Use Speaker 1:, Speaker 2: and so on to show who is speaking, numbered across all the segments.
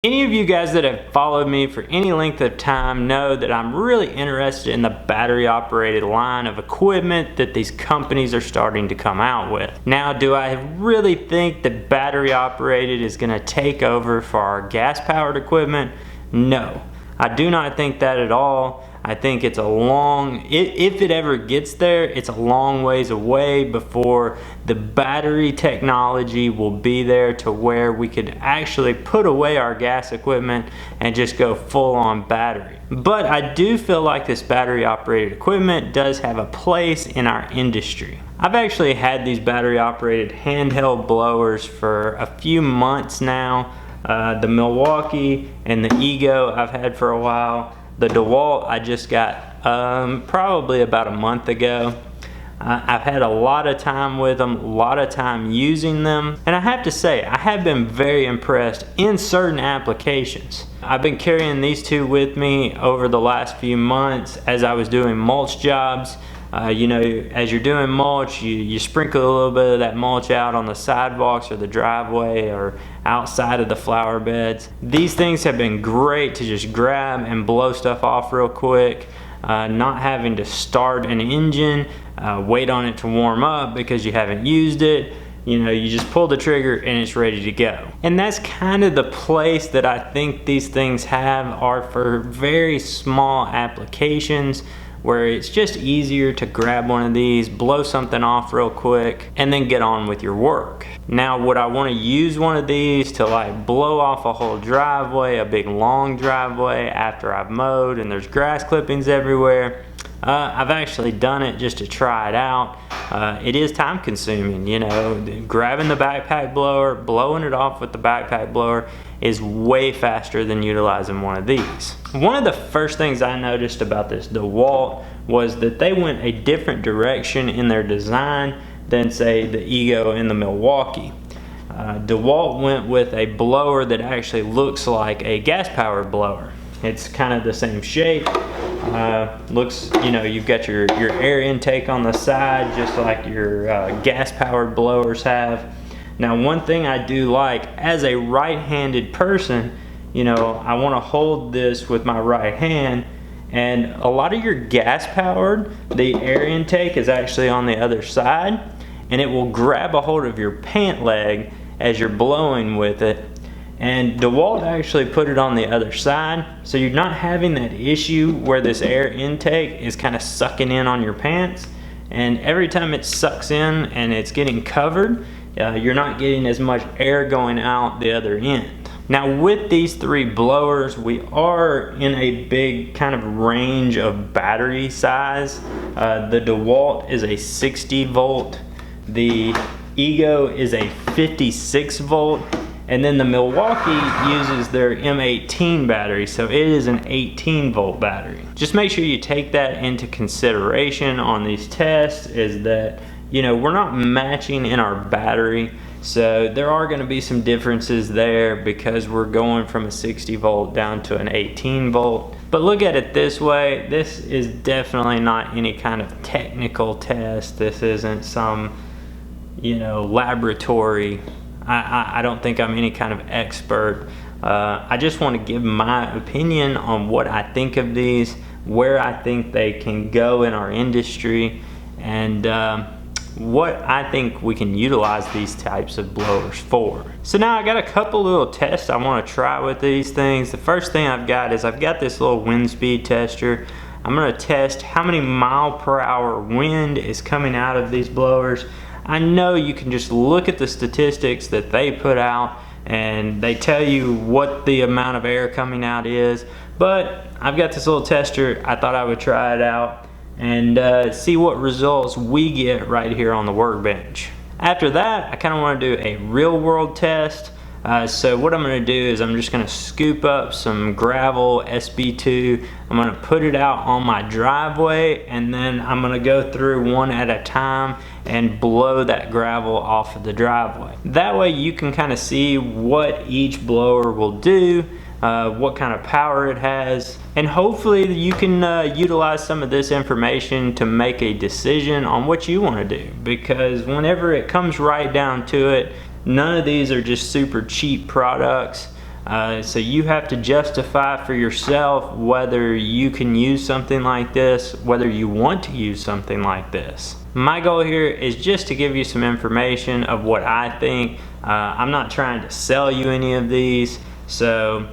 Speaker 1: Any of you guys that have followed me for any length of time know that I'm really interested in the battery operated line of equipment that these companies are starting to come out with. Now, do I really think that battery operated is going to take over for our gas powered equipment? No, I do not think that at all. I think it's a long, if it ever gets there, it's a long ways away before the battery technology will be there to where we could actually put away our gas equipment and just go full on battery. But I do feel like this battery operated equipment does have a place in our industry. I've actually had these battery operated handheld blowers for a few months now. The Milwaukee and the ECHO I've had for a while. The Dewalt I just got probably about a month ago. I've had a lot of time with them, a lot of time using them, and I have to say I have been very impressed in certain applications. I've been carrying these two with me over the last few months as I was doing mulch jobs. You know, as you're doing mulch, you sprinkle a little bit of that mulch out on the sidewalks or the driveway or outside of the flower beds. These things have been great to just grab and blow stuff off real quick, not having to start an engine, wait on it to warm up because you haven't used it. You know, you just pull the trigger and it's ready to go. And that's kind of the place that I think these things are for very small applications, where it's just easier to grab one of these, blow something off real quick, and then get on with your work. Now, would I want to use one of these to like blow off a whole driveway, a big long driveway after I've mowed and there's grass clippings everywhere? I've actually done it just to try it out. It is time consuming, you know. Grabbing the backpack blower, blowing it off with the backpack blower is way faster than utilizing one of these. One of the first things I noticed about this Dewalt was that they went a different direction in their design than, say, the ECHO and the Milwaukee. Dewalt went with a blower that actually looks like a gas powered blower. It's kind of the same shape. Looks, you know, you've got your air intake on the side just like your gas powered blowers have. Now, one thing I do like, as a right-handed person, you know, I want to hold this with my right hand, and a lot of your gas powered, the air intake is actually on the other side, and it will grab a hold of your pant leg as you're blowing with it. And DeWalt actually put it on the other side, so you're not having that issue where this air intake is kind of sucking in on your pants, and every time it sucks in and it's getting covered, you're not getting as much air going out the other end. Now, with these three blowers, we are in a big kind of range of battery size. The DeWalt is a 60 volt, the ECHO is a 56 volt, and then the Milwaukee uses their M18 battery, so it is an 18 volt battery. Just make sure you take that into consideration on these tests, is that, you know, we're not matching in our battery, so there are going to be some differences there because we're going from a 60 volt down to an 18 volt. But look at it this way, this is definitely not any kind of technical test. This isn't some, you know, laboratory. I don't think I'm any kind of expert. I just want to give my opinion on what I think of these, where I think they can go in our industry, and what I think we can utilize these types of blowers for. So now I got a couple little tests I want to try with these things. The first thing I've got this little wind speed tester. I'm going to test how many mile/hour wind is coming out of these blowers. I know you can just look at the statistics that they put out and they tell you what the amount of air coming out is, but I've got this little tester. I thought I would try it out and see what results we get right here on the workbench. After that, I kind of want to do a real world test. So what I'm going to do is I'm just going to scoop up some gravel SB2. I'm going to put it out on my driveway, and then I'm going to go through one at a time and blow that gravel off of the driveway. That way you can kind of see what each blower will do, what kind of power it has, and hopefully you can utilize some of this information to make a decision on what you want to do, because whenever it comes right down to it, none of these are just super cheap products. So you have to justify for yourself whether you can use something like this, whether you want to use something like this. My goal here is just to give you some information of what I think. I'm not trying to sell you any of these, so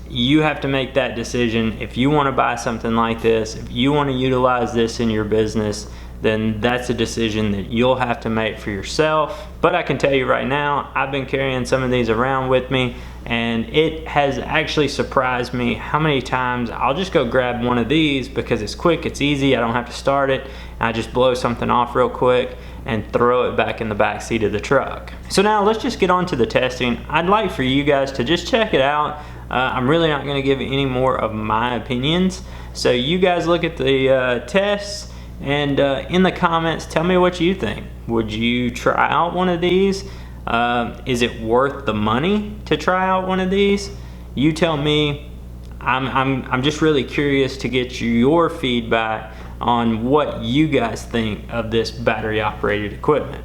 Speaker 1: you have to make that decision. If you want to buy something like this, if you want to utilize this in your business, then that's a decision that you'll have to make for yourself. But I can tell you right now, I've been carrying some of these around with me, and it has actually surprised me how many times I'll just go grab one of these because it's quick, it's easy, I don't have to start it, and I just blow something off real quick and throw it back in the back seat of the truck. So now let's just get on to the testing. I'd like for you guys to just check it out. I'm really not going to give any more of my opinions, so you guys look at the tests, and in the comments tell me what you think. Would you try out one of these? Is it worth the money to try out one of these? You tell me. I'm just really curious to get your feedback on what you guys think of this battery operated equipment.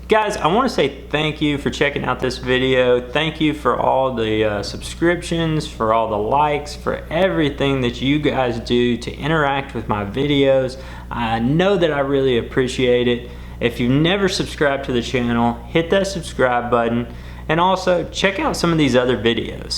Speaker 1: Guys, I want to say thank you for checking out this video. Thank you for all the subscriptions, for all the likes, for everything that you guys do to interact with my videos. I know that I really appreciate it. If you've never subscribed to the channel, hit that subscribe button, and also check out some of these other videos.